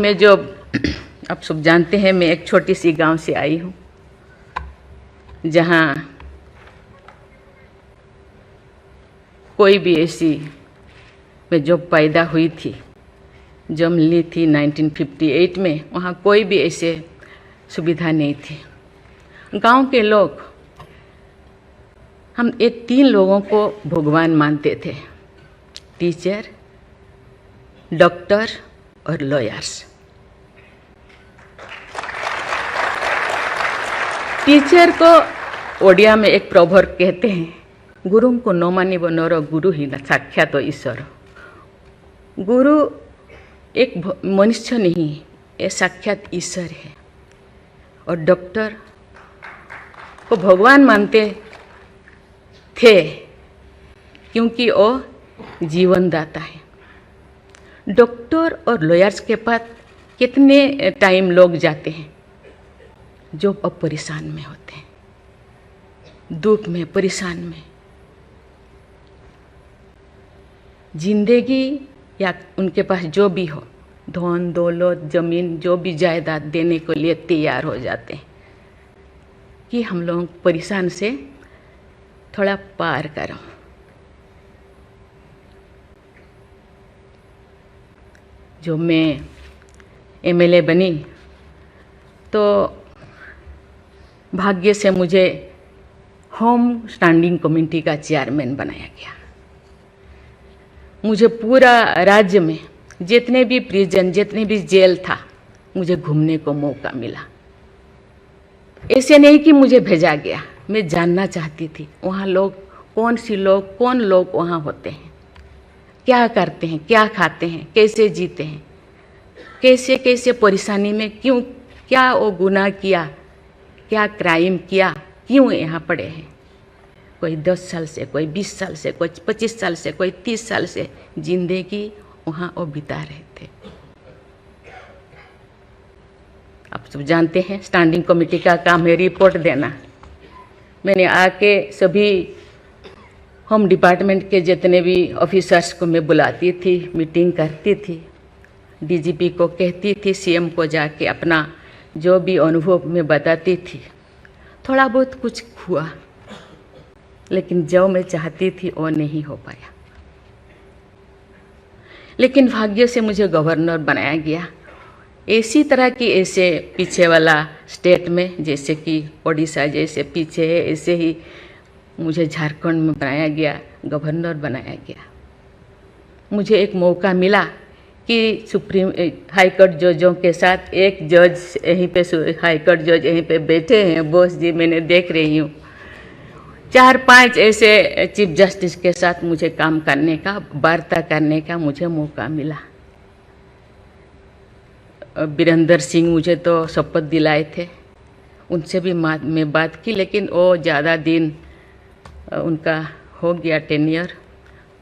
मैं जो आप सब जानते हैं, मैं एक छोटी सी गांव से आई हूँ जहाँ कोई भी ऐसी, मैं जब पैदा हुई थी, जन्म ली थी 1958 में, वहाँ कोई भी ऐसे सुविधा नहीं थी। गांव के लोग, हम ये 3 लोगों को भगवान मानते थे, टीचर, डॉक्टर और लॉयर्स। टीचर को ओडिया में एक प्रवर्ब कहते हैं, गुरुं को न मानिब नर गुरु ही न साक्षात ईश्वर। गुरु एक मनुष्य नहीं, ये साक्षात ईश्वर है। और डॉक्टर को भगवान मानते थे क्योंकि वो जीवन दाता है। डॉक्टर और लॉयर्स के पास कितने टाइम लोग जाते हैं जो अब परेशान में होते हैं, दुख में, परेशान में। जिंदगी या उनके पास जो भी हो, धन दौलत, जमीन, जो भी जायदाद देने के लिए तैयार हो जाते हैं कि हम लोग परेशान से थोड़ा पार करो। जो मैं एमएलए बनी तो भाग्य से मुझे होम स्टैंडिंग कमेटी का चेयरमैन बनाया गया। मुझे पूरा राज्य में जितने भी प्रिजन, जितने भी जेल था, मुझे घूमने को मौका मिला। ऐसे नहीं कि मुझे भेजा गया, मैं जानना चाहती थी वहाँ लोग, कौन लोग वहाँ होते हैं, क्या करते हैं, क्या खाते हैं, कैसे जीते हैं, कैसे कैसे परेशानी में, क्यों, क्या वो गुनाह किया, क्या क्राइम किया, क्यों यहाँ पड़े हैं। कोई 10 साल से, कोई 20 साल से, कोई 25 साल से, कोई 30 साल से जिंदगी वहाँ वो बिता रहे थे। आप सब जानते हैं स्टैंडिंग कमेटी का काम है रिपोर्ट देना। मैंने आके सभी होम डिपार्टमेंट के जितने भी ऑफिसर्स को मैं बुलाती थी, मीटिंग करती थी, डीजीपी को कहती थी, सीएम को जाके अपना जो भी अनुभव मैं बताती थी। थोड़ा बहुत कुछ हुआ, लेकिन जो मैं चाहती थी वो नहीं हो पाया। लेकिन भाग्य से मुझे गवर्नर बनाया गया। इसी तरह की, ऐसे पीछे वाला स्टेट में, जैसे कि ओडिशा जैसे पीछे है, ऐसे ही मुझे झारखंड में बनाया गया, गवर्नर बनाया गया। मुझे एक मौका मिला कि सुप्रीम हाई कोर्ट जजों के साथ एक जज यहीं पे, हाई कोर्ट जज यहीं पे बैठे हैं, बोस जी, मैंने देख रही हूँ। 4-5 ऐसे चीफ जस्टिस के साथ मुझे काम करने का, वार्ता करने का मुझे मौका मिला। वीरेंद्र सिंह मुझे तो शपथ दिलाए थे, उनसे भी मैं बात की, लेकिन वो ज़्यादा दिन उनका हो गया टेन्योर,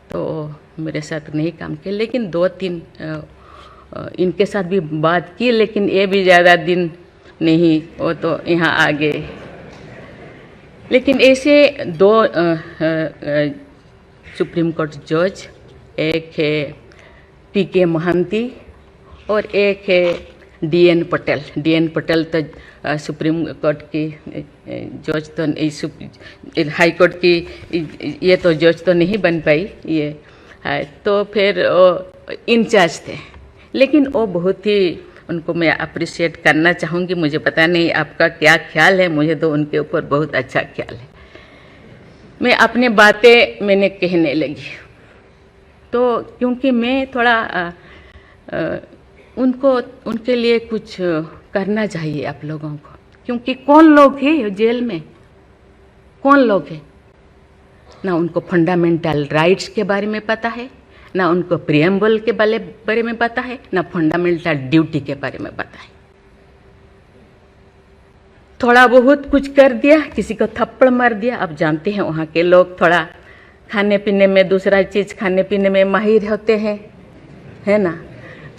तो मेरे साथ नहीं काम किया। लेकिन 2-3 इनके साथ भी बात की, लेकिन ये भी ज़्यादा दिन नहीं, वो तो यहाँ आ गए। लेकिन ऐसे 2 सुप्रीम कोर्ट जज, एक है पीके महांती और एक है डीएन पटेल। डीएन पटेल तो सुप्रीम कोर्ट की जज तो, हाई कोर्ट की ये तो जज तो नहीं बन पाई ये है, तो फिर इंचार्ज थे। लेकिन वो बहुत ही, उनको मैं अप्रिशिएट करना चाहूँगी। मुझे पता नहीं आपका क्या ख्याल है, मुझे तो उनके ऊपर बहुत अच्छा ख्याल है। मैं अपनी बातें मैंने कहने लगी, तो क्योंकि मैं थोड़ा उनके लिए कुछ करना चाहिए आप लोगों को, क्योंकि कौन लोग हैं जेल में, कौन लोग हैं, ना उनको फंडामेंटल राइट्स के बारे में पता है, ना उनको प्रिएम्बल के बारे में पता है, ना फंडामेंटल ड्यूटी के बारे में पता है। थोड़ा बहुत कुछ कर दिया, किसी को थप्पड़ मार दिया। आप जानते हैं वहाँ के लोग थोड़ा खाने पीने में, दूसरा चीज़ खाने पीने में माहिर होते हैं, है ना।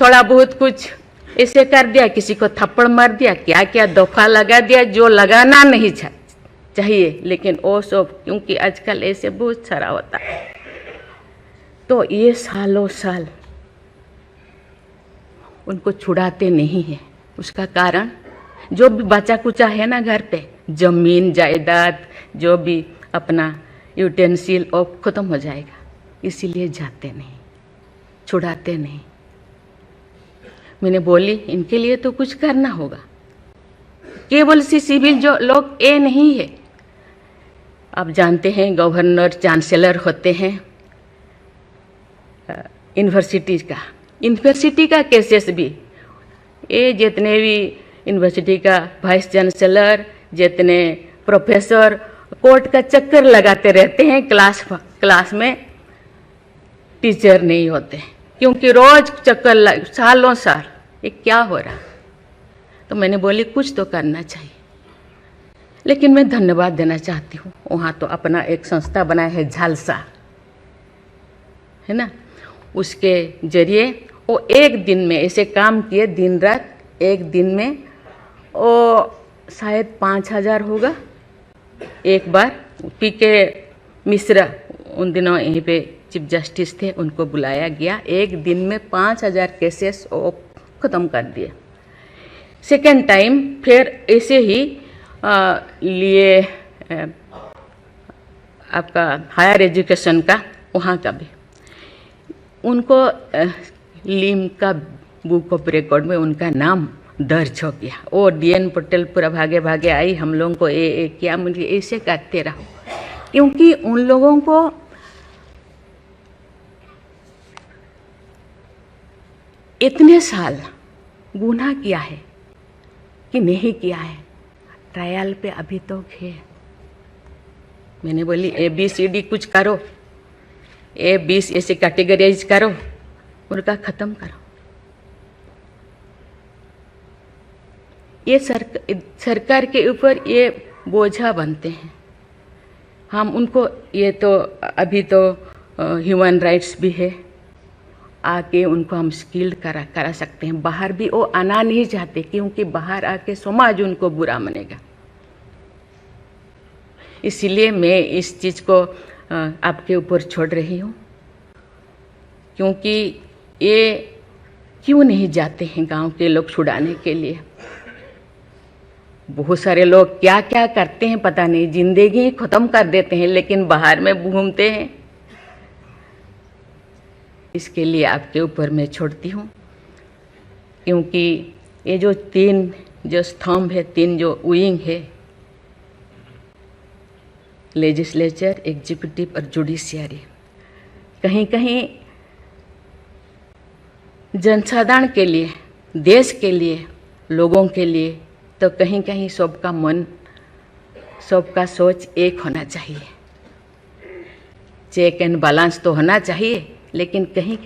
थोड़ा बहुत कुछ ऐसे कर दिया, किसी को थप्पड़ मार दिया, क्या क्या दफा लगा दिया जो लगाना नहीं चाहिए। लेकिन वो सब, क्योंकि आजकल ऐसे बहुत सारा होता है, तो ये सालों साल उनको छुड़ाते नहीं हैं। उसका कारण जो भी बचा कुचा है ना घर पे, जमीन जायदाद जो भी अपना यूटेंसिल और ख़त्म हो जाएगा, इसीलिए जाते नहीं, छुड़ाते नहीं। मैंने बोली इनके लिए तो कुछ करना होगा। केवल सी सिविल जो लोग ये नहीं है, आप जानते हैं गवर्नर चांसलर होते हैं यूनिवर्सिटी का केसेस भी, ये जितने भी यूनिवर्सिटी का वाइस चांसलर, जितने प्रोफेसर कोर्ट का चक्कर लगाते रहते हैं, क्लास में टीचर नहीं होते, क्योंकि रोज चक्कर सालों साल, ये क्या हो रहा। तो मैंने बोली कुछ तो करना चाहिए। लेकिन मैं धन्यवाद देना चाहती हूँ, वहाँ तो अपना एक संस्था बनाया है झालसा, है ना, उसके जरिए वो एक दिन में ऐसे काम किए, दिन रात, एक दिन में वो शायद 5,000 होगा। एक बार पीके मिश्रा उन दिनों यहीं पे चीफ जस्टिस थे, उनको बुलाया गया, एक दिन में 5,000 केसेस वो ख़त्म कर दिए। सेकेंड टाइम फिर ऐसे ही लिए आपका हायर एजुकेशन का, वहाँ का भी उनको लीम का बुक ऑफ रिकॉर्ड में उनका नाम दर्ज हो गया। और DN पटेल पूरा भागे भागे आई, हम लोगों को ये क्या, मुझे ऐसे करते रहो, क्योंकि उन लोगों को इतने साल गुनाह किया है कि नहीं किया है, ट्रायल पे अभी तो है। मैंने बोली ABCD कुछ करो, A20 ऐसे कैटेगराइज करो, उनका ख़त्म करो। ये सरकार के ऊपर ये बोझा बनते हैं। हम उनको, ये तो अभी तो ह्यूमन राइट्स भी है, आके उनको हम स्किल्ड करा सकते हैं। बाहर भी वो आना नहीं चाहते, क्योंकि बाहर आके समाज उनको बुरा मानेगा। इसीलिए मैं इस चीज़ को आपके ऊपर छोड़ रही हूँ, क्योंकि ये क्यों नहीं जाते हैं गांव के लोग छुड़ाने के लिए। बहुत सारे लोग क्या क्या करते हैं पता नहीं, जिंदगी ख़त्म कर देते हैं, लेकिन बाहर में घूमते हैं। इसके लिए आपके ऊपर मैं छोड़ती हूँ, क्योंकि ये जो 3 जो स्तंभ है, 3 जो विंग है, लेजिस्लेचर, एग्जीक्यूटिव और जुडिशियरी, कहीं कहीं जनसाधारण के लिए, देश के लिए, लोगों के लिए, तो कहीं कहीं सबका मन, सबका सोच एक होना चाहिए। चेक एंड बैलेंस तो होना चाहिए, लेकिन कहीं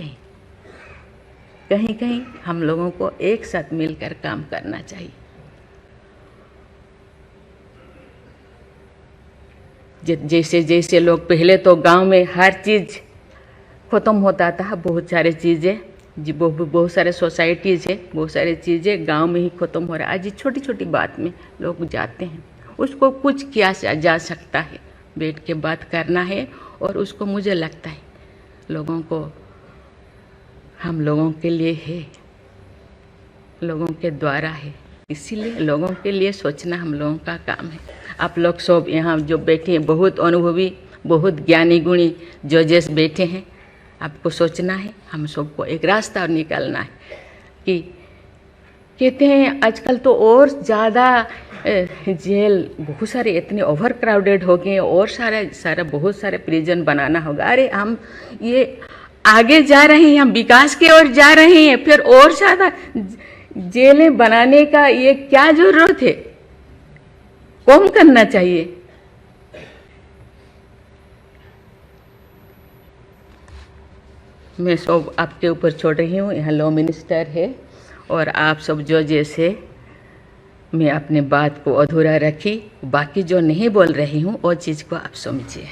कहीं हम लोगों को एक साथ मिलकर काम करना चाहिए। जैसे जैसे लोग, पहले तो गांव में हर चीज़ ख़त्म होता था, बहुत सारे चीज़ें जी, बहुत सारे सोसाइटीज़ है, बहुत सारी चीज़ें गांव में ही ख़त्म हो रहा है। आज छोटी छोटी बात में लोग जाते हैं, उसको कुछ किया जा सकता है, बैठ के बात करना है। और उसको मुझे लगता है लोगों को, हम लोगों के लिए है, लोगों के द्वारा है, इसीलिए लोगों के लिए सोचना हम लोगों का काम है। आप लोग सब यहाँ जो बैठे हैं, बहुत अनुभवी, बहुत ज्ञानी गुणी जजेस बैठे हैं, आपको सोचना है, हम सबको एक रास्ता निकालना है। कि कहते हैं आजकल तो और ज़्यादा जेल, बहुत सारे इतने ओवर क्राउडेड हो गए, और सारा बहुत सारे प्रिजन बनाना होगा। अरे हम ये आगे जा रहे हैं, हम विकास की ओर जा रहे हैं, फिर और ज़्यादा जेलें बनाने का ये क्या ज़रूरत है? कम करना चाहिए। मैं सब आपके ऊपर छोड़ रही हूँ। यहाँ लॉ मिनिस्टर है और आप सब जो जैसे, मैं अपने बात को अधूरा रखी, बाकी जो नहीं बोल रही हूँ वो चीज़ को आप समझिए।